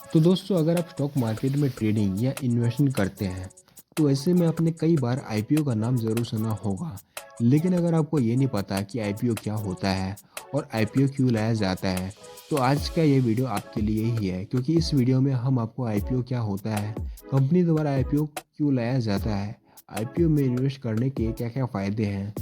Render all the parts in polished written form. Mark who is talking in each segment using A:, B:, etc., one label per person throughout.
A: तो दोस्तों, अगर आप स्टॉक मार्केट में ट्रेडिंग या इन्वेस्टमेंट करते हैं तो ऐसे में आपने कई बार आईपीओ का नाम ज़रूर सुना होगा। लेकिन अगर आपको ये नहीं पता कि आईपीओ क्या होता है और आईपीओ क्यों लाया जाता है, तो आज का ये वीडियो आपके लिए ही है, क्योंकि इस वीडियो में हम आपको आईपीओ क्या होता है, कंपनी द्वारा आईपीओ क्यों लाया जाता है, आईपीओ में इन्वेस्ट करने के क्या क्या फ़ायदे हैं,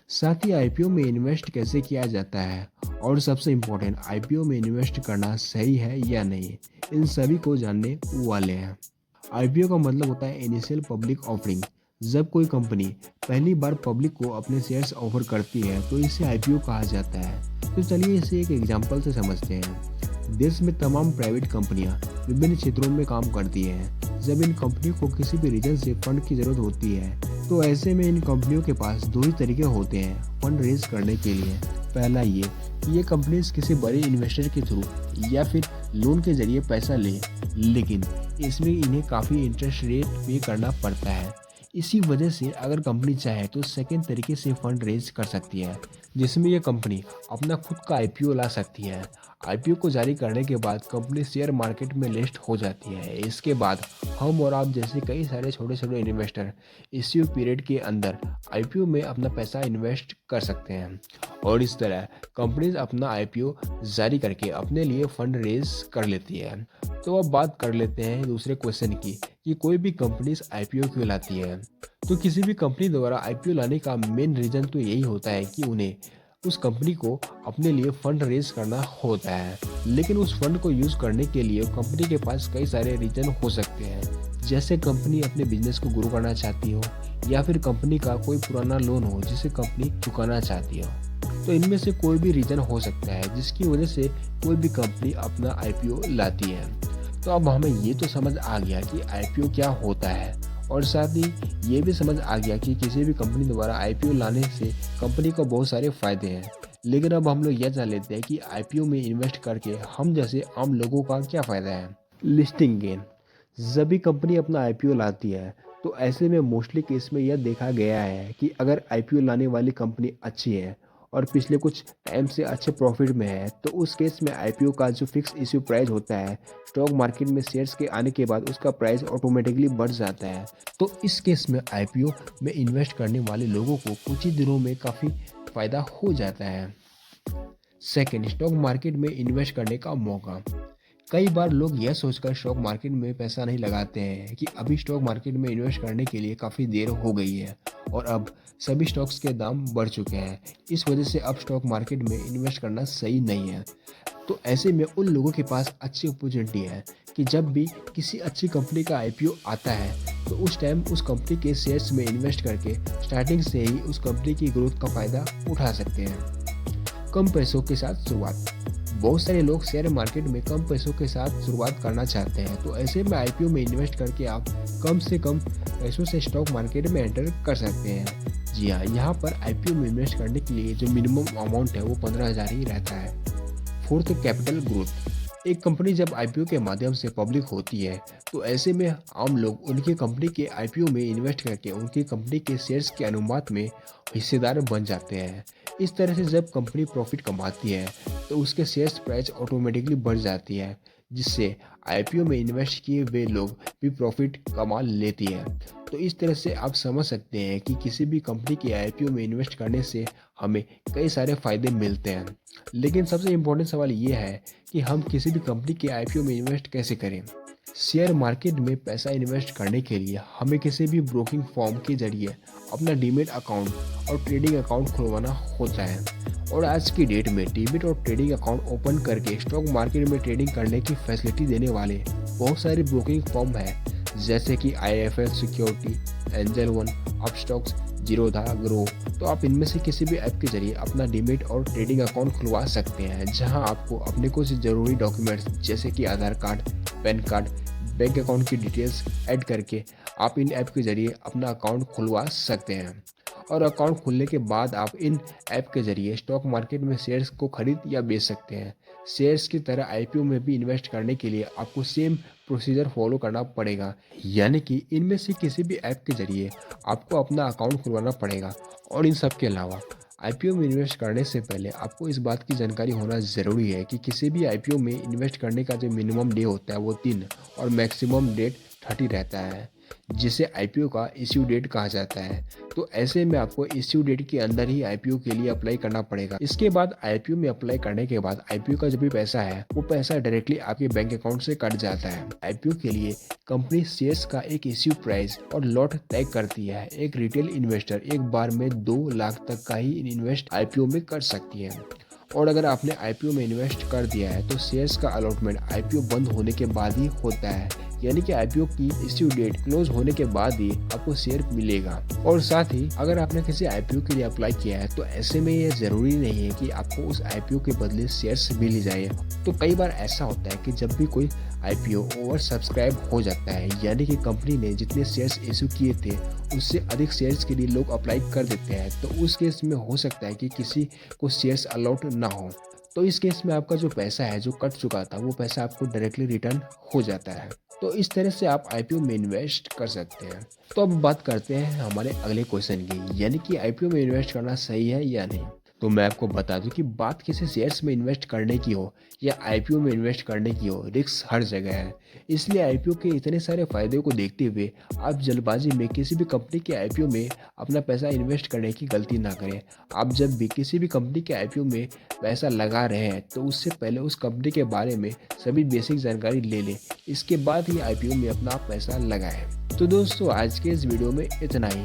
A: साथ ही आईपीओ में इन्वेस्ट कैसे किया जाता है, और सबसे इम्पोर्टेंट, आईपीओ में इन्वेस्ट करना सही है या नहीं, इन सभी को जानने वाले हैं। आईपीओ का मतलब होता है इनिशियल पब्लिक ऑफरिंग। जब कोई कंपनी पहली बार पब्लिक को अपने शेयर्स ऑफर करती है तो इसे आईपीओ कहा जाता है। तो चलिए इसे एक एग्जांपल से समझते हैं। देश में तमाम प्राइवेट कंपनियां विभिन्न क्षेत्रों में काम करती हैं। जब इन कंपनियों को किसी भी रीजन से फंड की जरूरत होती है तो ऐसे में इन कंपनियों के पास दो ही तरीके होते हैं फंड रेज करने के लिए। पहला ये कि ये कंपनीज किसी बड़े इन्वेस्टर के थ्रू या फिर लोन के जरिए पैसा ले, लेकिन इसमें इन्हें काफ़ी इंटरेस्ट रेट पे करना पड़ता है। इसी वजह से अगर कंपनी चाहे तो सेकेंड तरीके से फंड रेज कर सकती है, जिसमें यह कंपनी अपना खुद का आईपीओ ला सकती है। आईपीओ को जारी करने के बाद कंपनी शेयर मार्केट में लिस्ट हो जाती है। इसके बाद हम और आप जैसे कई सारे छोटे छोटे इन्वेस्टर इश्यू पीरियड के अंदर आईपीओ में अपना पैसा इन्वेस्ट कर सकते हैं, और इस तरह कंपनीज अपना आईपीओ जारी करके अपने लिए फंड रेज कर लेती है। तो अब बात कर लेते हैं दूसरे क्वेश्चन की कि कोई भी कंपनी आईपीओ क्यों लाती है। तो किसी भी कंपनी द्वारा आईपीओ लाने का मेन रीजन तो यही होता है कि उन्हें उस कंपनी को अपने लिए फंड रेज करना होता है। लेकिन उस फंड को यूज करने के लिए कंपनी के पास कई सारे रीजन हो सकते हैं, जैसे कंपनी अपने बिजनेस को ग्रो करना चाहती हो, या फिर कंपनी का कोई पुराना लोन हो जिसे कंपनी चुकाना चाहती हो। तो इनमें से कोई भी रीजन हो सकता है जिसकी वजह से कोई भी कंपनी अपना आईपीओ लाती है। तो अब हमें ये तो समझ आ गया कि आईपीओ क्या होता है, और साथ ही ये भी समझ आ गया कि किसी भी कंपनी द्वारा आईपीओ लाने से कंपनी को बहुत सारे फायदे हैं। लेकिन अब हम लोग यह जान लेते हैं कि आईपीओ में इन्वेस्ट करके हम जैसे आम लोगों का क्या फ़ायदा है। Listing gain. जब भी कंपनी अपना आईपीओ लाती है तो ऐसे में मोस्टली केस में यह देखा गया है कि अगर आईपीओ लाने वाली कंपनी अच्छी है और पिछले कुछ टाइम से अच्छे प्रॉफिट में है, तो उस केस में आईपीओ का जो फिक्स इश्यू प्राइस होता है, स्टॉक मार्केट में शेयर्स के आने के बाद उसका प्राइस ऑटोमेटिकली बढ़ जाता है। तो इस केस में आईपीओ में इन्वेस्ट करने वाले लोगों को कुछ ही दिनों में काफ़ी फायदा हो जाता है। सेकेंड, स्टॉक मार्केट में इन्वेस्ट करने का मौका। कई बार लोग यह सोचकर स्टॉक मार्केट में पैसा नहीं लगाते हैं कि अभी स्टॉक मार्केट में इन्वेस्ट करने के लिए काफ़ी देर हो गई है और अब सभी स्टॉक्स के दाम बढ़ चुके हैं। इस वजह से अब स्टॉक मार्केट में इन्वेस्ट करना सही नहीं है। तो ऐसे में उन लोगों के पास अच्छी अपॉर्चुनिटी है कि जब भी किसी अच्छी कंपनी का आईपीओ आता है तो उस टाइम उस कंपनी के शेयर्स में इन्वेस्ट करके स्टार्टिंग से ही उस कंपनी की ग्रोथ का फ़ायदा उठा सकते हैं। कम पैसों के साथ शुरुआत। बहुत सारे लोग शेयर मार्केट में कम पैसों के साथ शुरुआत करना चाहते हैं, तो ऐसे में आईपीओ में इन्वेस्ट करके आप कम से कम पैसों से स्टॉक मार्केट में एंटर कर सकते हैं। जी हाँ, यहाँ पर आईपीओ में इन्वेस्ट करने के लिए जो मिनिमम अमाउंट है वो 15,000 ही रहता है। Fourth, capital growth. एक कंपनी जब आईपीओ के माध्यम से पब्लिक होती है तो ऐसे में आम लोग उनकी कंपनी के आईपीओ में इन्वेस्ट करके उनकी कंपनी के शेयर्स के अनुपात में हिस्सेदार बन जाते हैं। इस तरह से जब कंपनी प्रॉफिट कमाती है तो उसके शेयर्स प्राइस ऑटोमेटिकली बढ़ जाती है, जिससे आईपीओ में इन्वेस्ट किए हुए लोग भी प्रॉफिट कमा लेती है। तो इस तरह से आप समझ सकते हैं कि किसी भी कंपनी के आईपीओ में इन्वेस्ट करने से हमें कई सारे फायदे मिलते हैं। लेकिन सबसे इम्पोर्टेंट सवाल ये है कि हम किसी भी कंपनी के आईपीओ में इन्वेस्ट कैसे करें। शेयर मार्केट में पैसा इन्वेस्ट करने के लिए हमें किसी भी ब्रोकिंग फर्म के जरिए अपना डीमेट अकाउंट और ट्रेडिंग अकाउंट खुलवाना होता है। और आज की डेट में डीमेट और ट्रेडिंग अकाउंट ओपन करके स्टॉक मार्केट में ट्रेडिंग करने की फैसिलिटी देने वाले बहुत सारे ब्रोकिंग फर्म हैं, जैसे कि IFL security, angel one, Upstox, Zerodha, grow. तो आप इनमें से किसी भी ऐप के जरिए अपना डीमेट और ट्रेडिंग अकाउंट खुलवा सकते हैं, जहां आपको अपने कुछ ज़रूरी डॉक्यूमेंट्स जैसे कि Aadhaar card, PAN card, bank account की डिटेल्स ऐड करके आप इन ऐप के जरिए अपना अकाउंट खुलवा सकते हैं। और अकाउंट खुलने के बाद आप इन ऐप के जरिए स्टॉक मार्केट में शेयर्स को खरीद या बेच सकते हैं। शेयर्स की तरह आईपीओ में भी इन्वेस्ट करने के लिए आपको सेम प्रोसीजर फॉलो करना पड़ेगा, यानी कि इनमें से किसी भी ऐप के जरिए आपको अपना अकाउंट खुलवाना पड़ेगा। और इन सब के अलावा आईपीओ में इन्वेस्ट करने से पहले आपको इस बात की जानकारी होना ज़रूरी है कि किसी भी आईपीओ में इन्वेस्ट करने का जो मिनिमम डे होता है वो 3 और मैक्सिमम डेट 30 रहता है, जिसे आईपीओ का इश्यू डेट कहा जाता है। तो ऐसे में आपको इश्यू डेट के अंदर ही आईपीओ के लिए अप्लाई करना पड़ेगा। इसके बाद आईपीओ में अप्लाई करने के बाद आईपीओ का जो भी पैसा है वो पैसा डायरेक्टली आपके बैंक अकाउंट से कट जाता है। आईपीओ के लिए कंपनी शेयर्स का एक इश्यू प्राइस और लॉट तय करती है। एक रिटेल इन्वेस्टर एक बार में 2 लाख तक का ही इन्वेस्ट आईपीओ में कर सकती है। और अगर आपने आईपीओ में इन्वेस्ट कर दिया है तो शेयर्स का अलॉटमेंट आईपीओ बंद होने के बाद ही होता है, यानी कि आईपीओ की इश्यू डेट क्लोज होने के बाद ही आपको शेयर मिलेगा। और साथ ही अगर आपने किसी आईपीओ के लिए अप्लाई किया है तो ऐसे में ये जरूरी नहीं है कि आपको उस आईपीओ के बदले शेयर्स मिल ही जाए। तो कई बार ऐसा होता है कि जब भी कोई आईपीओ ओवर सब्सक्राइब हो जाता है, यानी कि कंपनी ने जितने शेयर्स इशू किए थे उससे अधिक शेयर्स के लिए लोग अप्लाई कर देते हैं, तो उस केस में हो सकता है कि किसी को शेयर्स अलॉट ना हो। तो इस केस में आपका जो पैसा है जो कट चुका था वो पैसा आपको डायरेक्टली रिटर्न हो जाता है। तो इस तरह से आप आईपीओ में इन्वेस्ट कर सकते हैं। तो अब बात करते हैं हमारे अगले क्वेश्चन की, यानी कि आईपीओ में इन्वेस्ट करना सही है या नहीं। तो मैं आपको बता दूं कि बात किसी शेयर्स में इन्वेस्ट करने की हो या आईपीओ में इन्वेस्ट करने की हो, रिस्क हर जगह है। इसलिए आईपीओ के इतने सारे फायदों को देखते हुए आप जल्दबाजी में किसी भी कंपनी के आईपीओ में अपना पैसा इन्वेस्ट करने की गलती ना करें। आप जब भी किसी भी कंपनी के आईपीओ में पैसा लगा रहे हैं तो उससे पहले उस कंपनी के बारे में सभी बेसिक जानकारी ले लें, इसके बाद ही आईपीओ में अपना पैसा लगाएं। तो दोस्तों आज के इस वीडियो में इतना ही।